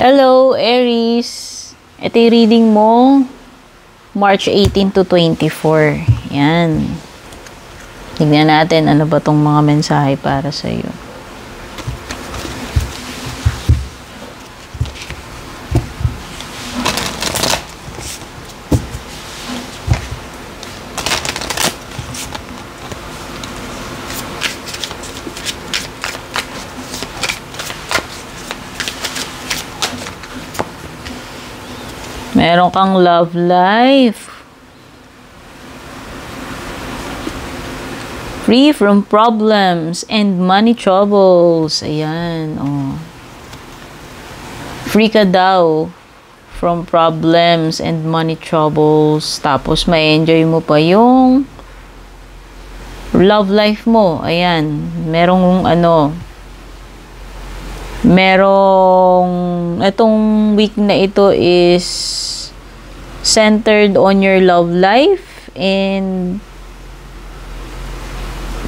Hello, Aries. Ito yung reading mo, March 18 to 24. Yan. Tignan natin ano ba tong mga mensahe para sa iyo. Meron kang love life. Free from problems and money troubles. Ayan, oh. Free ka daw from problems and money troubles. Tapos may enjoy mo pa yung love life mo. Ayan, merong itong week na ito is centered on your love life and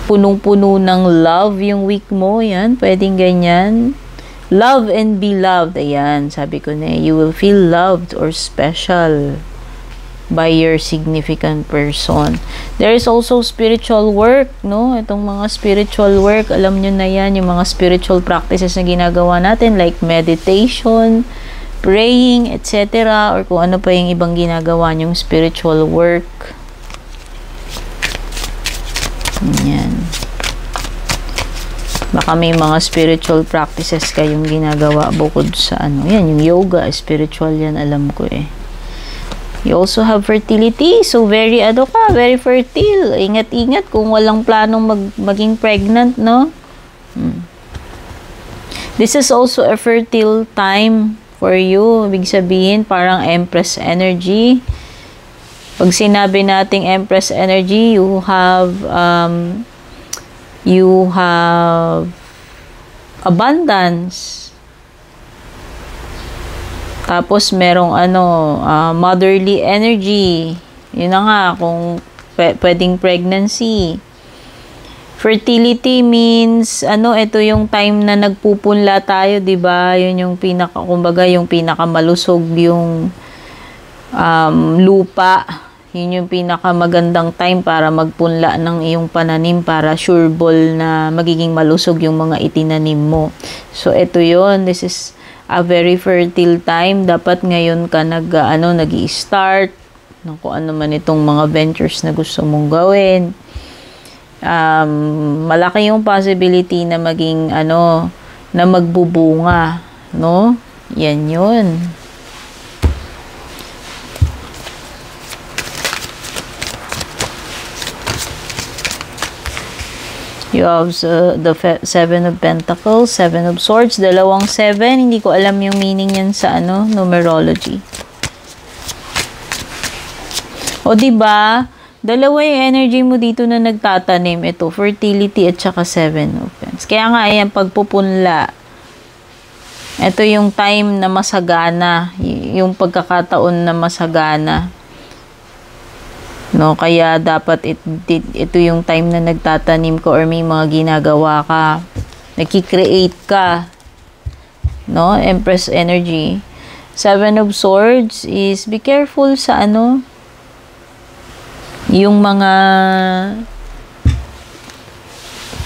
punong-puno ng love yung week mo. Yan, pwedeng ganyan. Love and be loved. Ayan, sabi ko na, you will feel loved or special by your significant person. There is also spiritual work, no? Itong mga spiritual work, alam nyo na yan, yung mga spiritual practices na ginagawa natin, like meditation, praying, etc. Or kung ano pa yung ibang ginagawa nyong spiritual work. Yan. Baka may mga spiritual practices kayong ginagawa bukod sa yan, yung yoga, spiritual yan, alam ko eh. You also have fertility. So, very very fertile. Ingat-ingat kung walang planong maging pregnant, no? This is also a fertile time for you. Ibig sabihin, parang Empress energy. Pag sinabi nating Empress energy, you have abundance. Tapos, merong motherly energy. Yun na nga, kung pwedeng pregnancy. Fertility means, ito yung time na nagpupunla tayo, diba? Yun yung kumbaga, yung pinakamalusog yung lupa. Yun yung pinakamagandang time para magpunla ng iyong pananim para sureball na magiging malusog yung mga itinanim mo. So, ito yun. This is a very fertile time. Dapat ngayon ka nag-i-start kung ano man itong mga ventures na gusto mong gawin. Malaki yung possibility na maging na magbubunga, no? Yan yun. You have the Seven of Pentacles, Seven of Swords, dalawang 7. Hindi ko alam yung meaning yan sa numerology. O diba, dalawa yung energy mo dito na nagtatanim. Ito, fertility at saka 7 of Pentacles. Kaya nga, ayan, pagpupunla. Ito yung time na masagana. Yung pagkakataon na masagana. No, kaya dapat ito yung time na nagtatanim ko or may mga ginagawa ka. Nagki-create ka. No, Empress energy. Seven of Swords is be careful sa yung mga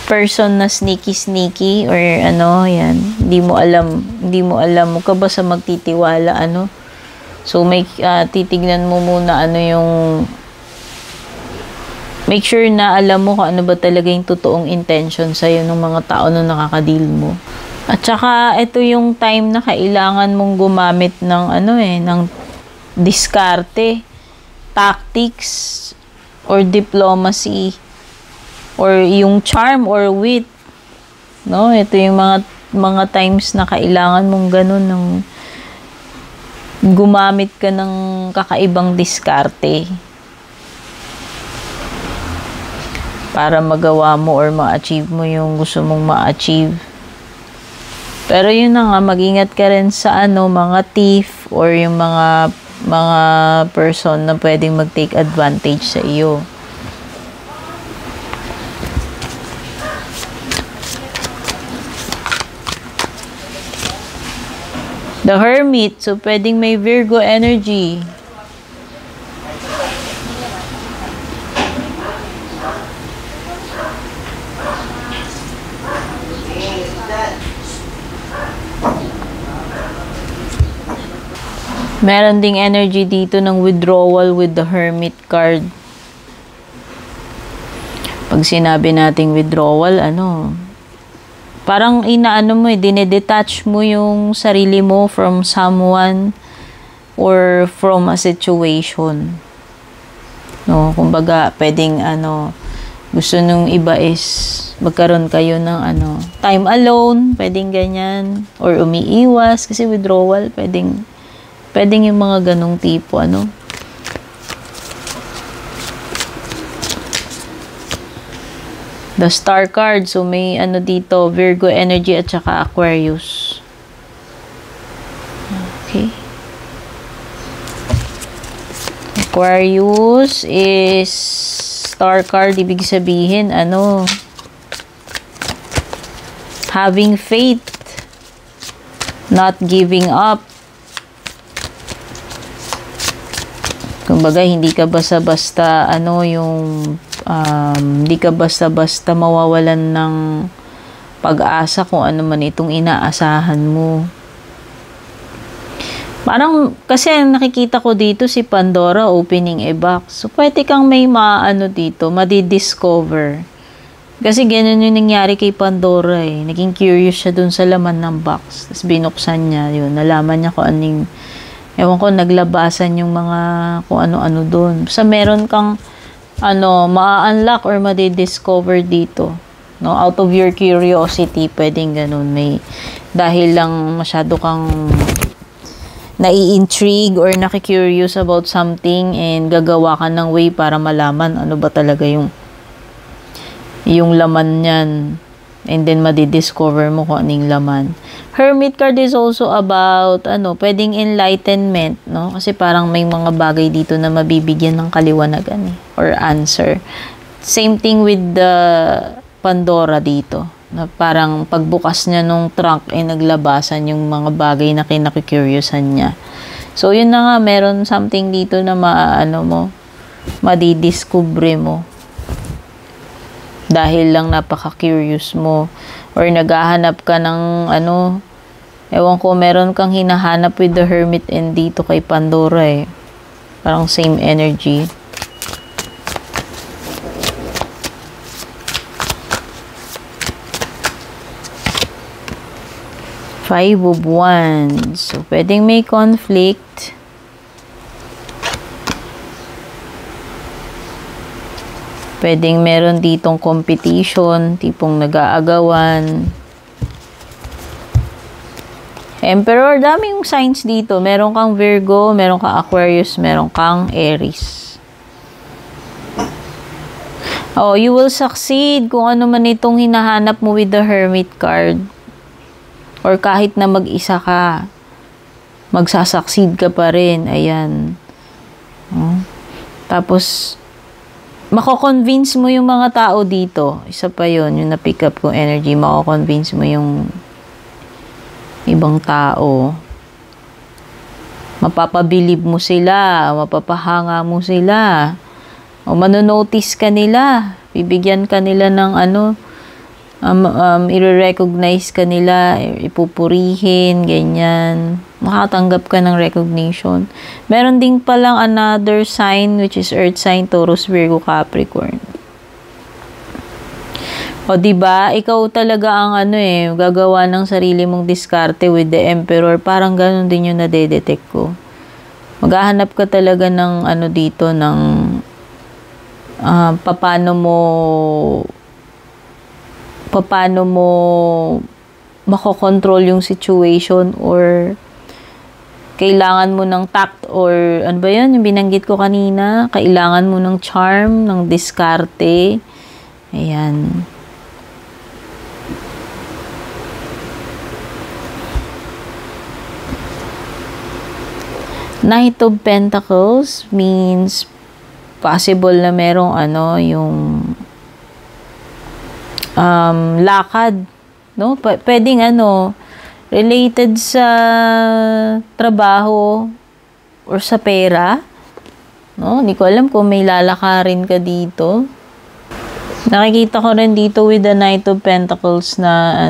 person na sneaky or yan. Hindi mo alam mo ka ba sa magtitiwala So may titignan mo muna yung make sure na alam mo kung ano ba talaga yung totoong intention sa'yo ng mga tao na nakakadeal mo. At saka, ito yung time na kailangan mong gumamit ng ng diskarte, tactics, or diplomacy, or yung charm or wit. No? Ito yung mga times na kailangan mong ganun ng gumamit ka ng kakaibang diskarte. Para magawa mo or ma-achieve mo yung gusto mong ma-achieve. Pero yun na nga, mag-ingat ka rin sa mga thief or yung mga person na pwedeng mag-take advantage sa iyo. The Hermit. So, pwedeng may Virgo energy. Meron ding energy dito ng withdrawal with the Hermit card. Pag sinabi nating withdrawal, parang dinedetach mo yung sarili mo from someone or from a situation. No, kumbaga, pwedeng gusto nung iba is magkaroon kayo ng time alone, pwedeng ganyan, or umiiwas kasi withdrawal, pwedeng yung mga ganong tipo, The Star card. So, may dito, Virgo energy at saka Aquarius. Okay. Aquarius is Star card. Ibig sabihin, having faith. Not giving up. Kumbaga, hindi ka basta-basta, hindi ka basta-basta mawawalan ng pag-asa kung ano man itong inaasahan mo. Parang, kasi nakikita ko dito si Pandora opening a box. So, pwede kang may dito, madidiscover. Kasi ganun yung nangyari kay Pandora eh. Naging curious siya dun sa laman ng box. Tapos binuksan niya, yun, nalaman niya kung anong, ewan ko, naglabasan yung mga kung ano-ano dun. So, meron kang ma-unlock or ma-discover dito. No? Out of your curiosity, pwedeng ganun. Dahil lang masyado kang nai-intrigue or nakikurious about something and gagawa ka ng way para malaman ano ba talaga yung laman niyan. And then, madidiscover mo kung anong laman. Hermit card is also about, pwedeng enlightenment, no? Kasi parang may mga bagay dito na mabibigyan ng kaliwanagan, or answer. Same thing with the Pandora dito. Na parang pagbukas niya nung trunk, naglabasan yung mga bagay na kinakicuriousan niya. So, yun na nga, meron something dito na madidiscover mo. Dahil lang napaka-curious mo. Or naghahanap ka ng ewan ko, meron kang hinahanap with the Hermit and dito kay Pandora eh. Parang same energy. Five of Wands. So, pwedeng may conflict. Pwedeng meron ditong competition, tipong nag-aagawan. Emperor, daming signs dito. Meron kang Virgo, meron kang Aquarius, meron kang Aries. Oh, you will succeed kung ano man itong hinahanap mo with the Hermit card. Or kahit na mag-isa ka, magsasucceed ka pa rin. Ayan. Tapos, mako-convince mo yung mga tao dito. Isa pa yun, yung na-pick up kong energy. Mako-convince mo yung ibang tao. Mapapabilib mo sila. Mapapahanga mo sila. O manonotice ka nila. Bibigyan ka nila ng i-recognize ka nila, ipupurihin, ganyan. Makatanggap ka ng recognition. Meron din palang another sign which is Earth sign, Taurus, Virgo, Capricorn. O diba, ikaw talaga ang gagawa ng sarili mong diskarte with the Emperor. Parang ganun din yung nadedetect ko. Maghahanap ka talaga ng dito, ng paano mo makokontrol yung situation, or kailangan mo ng tact, or ano ba yun, yung binanggit ko kanina, kailangan mo ng charm, ng diskarte. Ayan. Knight of Pentacles means possible na merong yung lakad, no? Pwedeng related sa trabaho or sa pera. No, hindi ko alam kung may lalakarin ka dito. Nakikita ko rin dito with the Knight of Pentacles na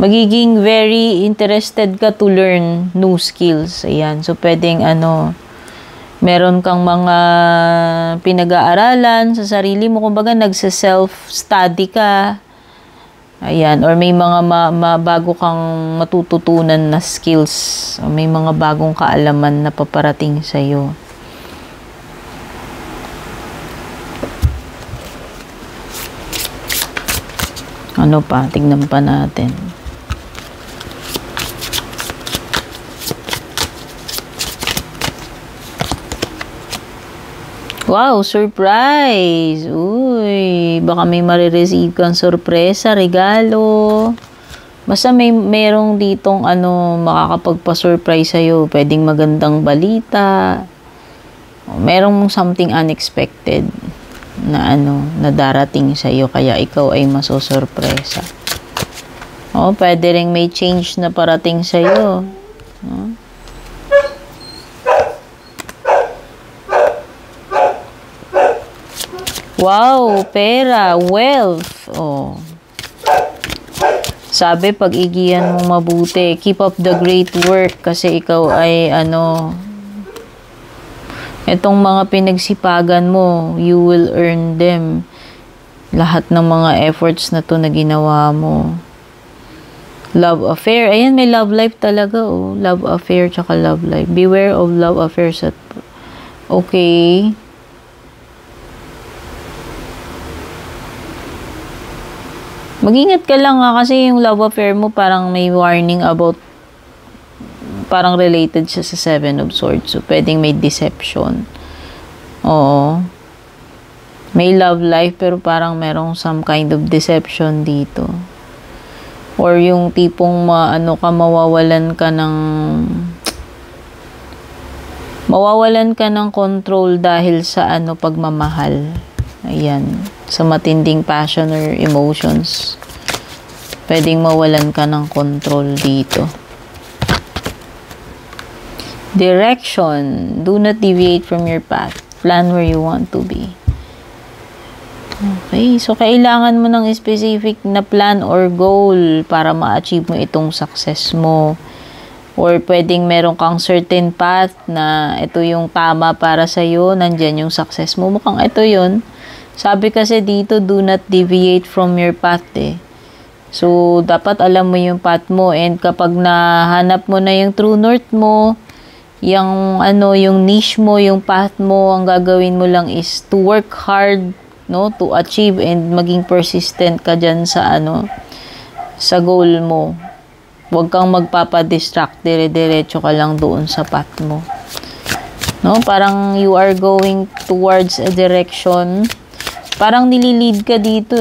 magiging very interested ka to learn new skills. Ayan. So, pwedeng meron kang mga pinag-aaralan sa sarili mo. Kumbaga, nagsa-self-study ka. Ayan. Or may mga bago kang matututunan na skills. O may mga bagong kaalaman na paparating sa'yo. Ano pa? Tignan pa natin. Wow, surprise! Uy, baka may marireceive kang sorpresa, regalo. Basta merong ditong makakapagpa-surprise sa'yo. Pwedeng magandang balita. Merong something unexpected na na darating sa'yo. Kaya ikaw ay masosurpresa. Pwede rin may change na parating sa'yo. Wow, pera, wealth. Sabi, pag-igihan mo mabuti. Keep up the great work kasi ikaw ay itong mga pinagsipagan mo, you will earn them. Lahat ng mga efforts na to na ginawa mo. Love affair. Ayan, may love life talaga. Love affair tsaka love life. Beware of love affairs. Okay. Mag-ingat ka lang kasi yung love affair mo parang may warning about, parang related siya sa Seven of Swords. So, pwedeng may deception. Oo. May love life pero parang merong some kind of deception dito. Or yung tipong mawawalan ka ng control dahil sa pagmamahal. Ayan. Sa matinding passion or emotions. Pwedeng mawalan ka ng control dito. Direction. Do not deviate from your path. Plan where you want to be. Okay. So, kailangan mo ng specific na plan or goal para ma-achieve mo itong success mo. Or pwedeng meron kang certain path na ito yung tama para sa'yo. Nandyan yung success mo. Mukhang ito yun. Sabi kasi dito, do not deviate from your path So, dapat alam mo yung path mo. And kapag nahanap mo na yung true north mo, yung niche mo, yung path mo, ang gagawin mo lang is to work hard, to achieve and maging persistent ka dyan sa sa goal mo. Huwag kang magpapadistract, dire-diretso ka lang doon sa path mo. Parang you are going towards a direction. Parang nililid ka dito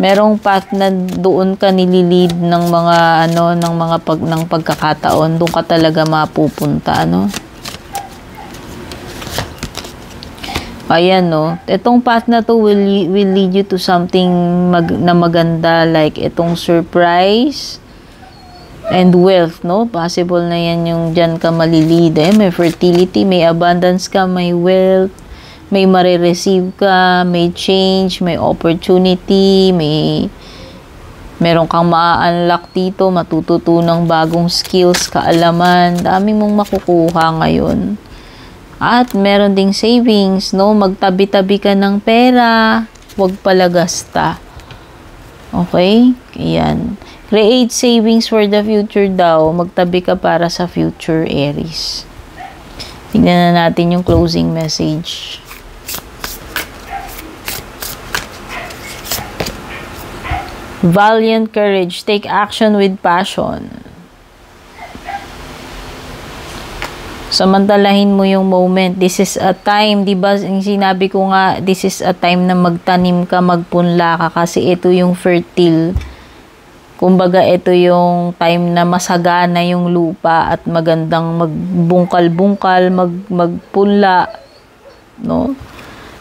Merong path na doon ka nililid ng mga ng pagkakataon. Doon ka talaga mapupunta, Ayan, Itong path na to will lead you to something na maganda, like itong surprise and wealth, Possible na yan yung dyan ka malilid. May fertility, may abundance ka, may wealth. May marireceive ka, may change, may opportunity, meron kang ma-unlock dito, matututunang bagong skills, kaalaman, dami mong makukuha ngayon. At meron ding savings, magtabi-tabi ka ng pera, huwag palagasta. Okay? Ayan. Create savings for the future daw, magtabi ka para sa future Aries. Tingnan na natin yung closing message. Valiant courage. Take action with passion. Samantalahin mo yung moment. This is a time, diba? Sinabi ko nga, this is a time na magtanim ka, magpunla ka kasi ito yung fertile. Kumbaga, ito yung time na masagana yung lupa at magandang magbungkal-bungkal, magpunla.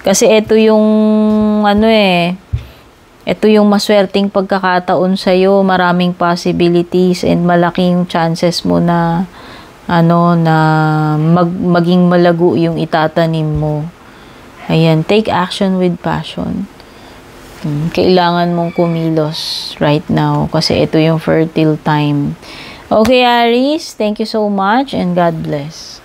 Kasi ito yung Ito yung maswerteng pagkakataon sa'yo, maraming possibilities and malaking chances mo na maging malago yung itatanim mo. Ayan, take action with passion. Kailangan mong kumilos right now kasi ito yung fertile time. Okay, Aries, thank you so much and God bless.